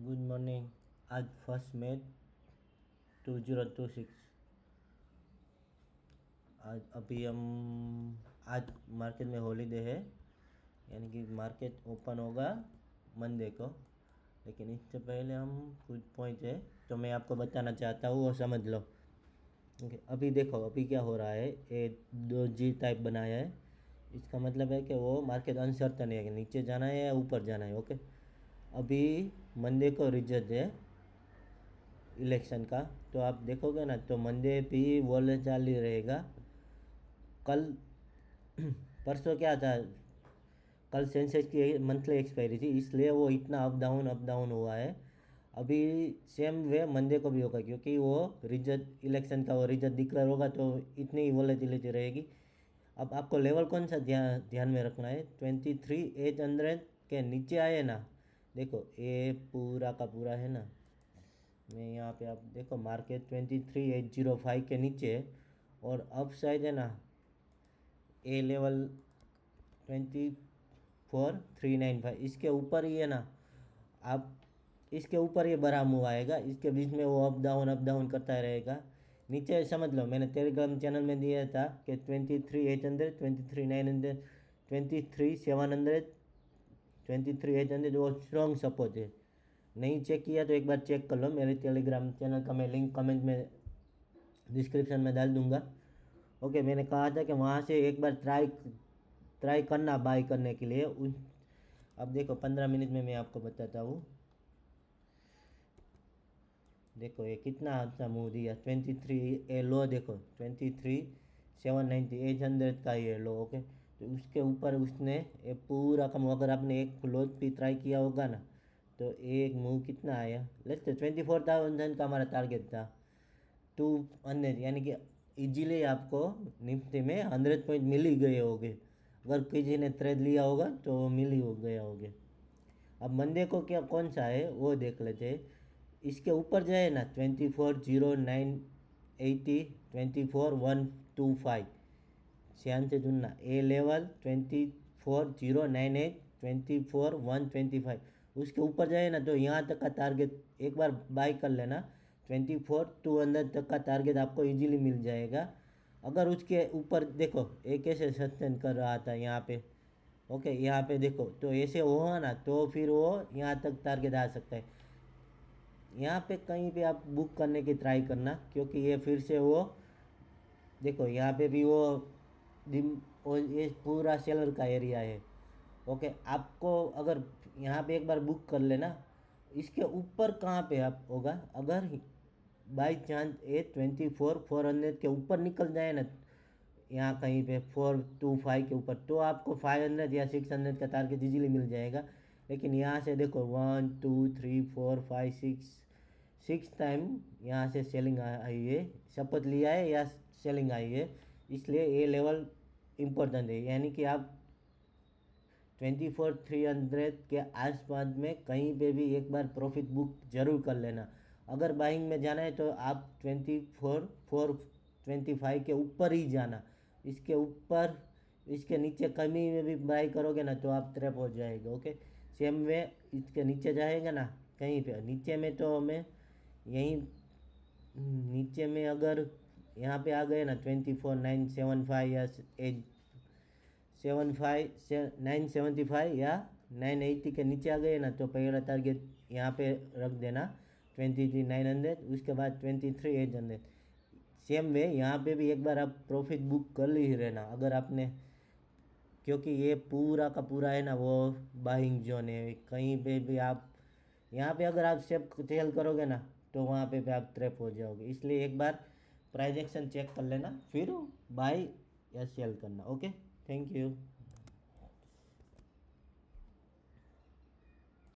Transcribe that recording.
Good morning. आज 1 मई 2026। आज अभी हम आज मार्केट में हॉलीडे है, यानी कि मार्केट ओपन होगा मंडे को। लेकिन इससे पहले हम कुछ पॉइंट है तो मैं आपको बताना चाहता हूँ, वो समझ लो। ओके, अभी देखो अभी क्या हो रहा है। ये 2G टाइप बनाया है। इसका मतलब है कि वो मार्केट अनसर्टन है कि नीचे जाना है या ऊपर जाना है। ओके, अभी मंडे को रिजल्ट है इलेक्शन का, तो आप देखोगे ना तो मंडे भी वॉलेटाइल ही रहेगा। कल परसों क्या था, कल सेंसेक्स की मंथली एक्सपायरी थी, इसलिए वो इतना अप डाउन हुआ है। अभी सेम वे मंडे को भी होगा, क्योंकि वो रिजल्ट इलेक्शन का वो रिजल्ट डिक्लेयर होगा तो इतनी वॉलेटिलिटी रहेगी। अब आपको लेवल कौन सा ध्यान में रखना है, 23,800 के नीचे आए ना। देखो ये पूरा का पूरा है ना, मैं यहाँ पे आप देखो मार्केट 23,805 के नीचे है, और अप साइड है ना ए लेवल 24,395, इसके ऊपर ही है ना। आप इसके ऊपर ये बड़ा मूव आएगा, इसके बीच में वो अप डाउन करता रहेगा। नीचे समझ लो, मैंने टेलीग्राम चैनल में दिया था कि 23,800, 23,900, 23,700, 23,800 वो स्ट्रॉन्ग सपोर्ट है। नहीं चेक किया तो एक बार चेक कर लो, मेरे टेलीग्राम चैनल का मैं लिंक कमेंट में डिस्क्रिप्शन में डाल दूंगा। ओके, मैंने कहा था कि वहाँ से एक बार ट्राई ट्राई करना बाय करने के लिए। अब देखो 15 मिनट में मैं आपको बताता हूँ। देखो ये कितना अच्छा मूव दिया, 23 ए लो देखो, 23,790, 800 का ये लो। ओके, तो उसके ऊपर उसने ये पूरा कम, अगर आपने एक क्लोज भी ट्राई किया होगा ना तो एक मूव कितना आया, लेट्स से 24,000 का हमारा टारगेट था। 200, यानी कि इजीली आपको निफ्टी में 100 पॉइंट मिल ही गए होंगे। अगर किसी ने ट्रेड लिया होगा तो मिल ही हो गया होगे। अब मंडे को क्या कौन सा है वो देख लेते हैं। इसके ऊपर जाए ना 24,0980, 24,125, ध्यान से सुनना। ए लेवल 24,098, 24,125, उसके ऊपर जाए ना तो यहाँ तक का टारगेट एक बार बाय कर लेना। 24,200 तक का टारगेट आपको इजीली मिल जाएगा। अगर उसके ऊपर देखो एक ऐसे सस्टेन कर रहा था यहाँ पे। ओके, यहाँ पे देखो तो ऐसे हुआ ना तो फिर वो यहाँ तक टारगेट आ सकता है। यहाँ पे कहीं पे आप बुक करने की ट्राई करना, क्योंकि ये फिर से वो देखो यहाँ पे भी वो ये पूरा सेलर का एरिया है। ओके, आपको अगर यहाँ पे एक बार बुक कर लेना, इसके ऊपर कहाँ पे आप होगा, अगर बाई चांस ए 24,400 के ऊपर निकल जाए ना, यहाँ कहीं पे 425 के ऊपर, तो आपको 500 या 600 का टारगेट इजीली मिल जाएगा। लेकिन यहाँ से देखो 1 2 3 4 5 6 6 टाइम यहाँ से सेलिंग आई है, शपथ लिया है या सेलिंग आई है, इसलिए ये लेवल इम्पोर्टेंट है। यानी कि आप 24,300 के आसपास में कहीं पे भी एक बार प्रॉफिट बुक जरूर कर लेना। अगर बाइंग में जाना है तो आप 24,425 के ऊपर ही जाना। इसके ऊपर इसके नीचे कमी में भी बाई करोगे ना तो आप ट्रैप हो जाएगा। ओके, सेम वे इसके नीचे जाएगा ना, कहीं पे नीचे में तो हमें यहीं नीचे में अगर यहाँ पे आ गए ना 24,975 या 975 या 980 के नीचे आ गए ना तो पहला टारगेट यहाँ पे रख देना 23,900, उसके बाद 23,800। सेम वे यहाँ पे भी एक बार आप प्रॉफिट बुक कर ही रहना अगर आपने, क्योंकि ये पूरा का पूरा है ना वो बाइंग जोन है। कहीं पे भी आप यहाँ पे अगर आप सेल करोगे ना तो वहाँ पे भी आप ट्रैप हो जाओगे। इसलिए एक बार प्राइस एक्शन चेक कर लेना, फिर बाई या सेल करना। Okay, thank you.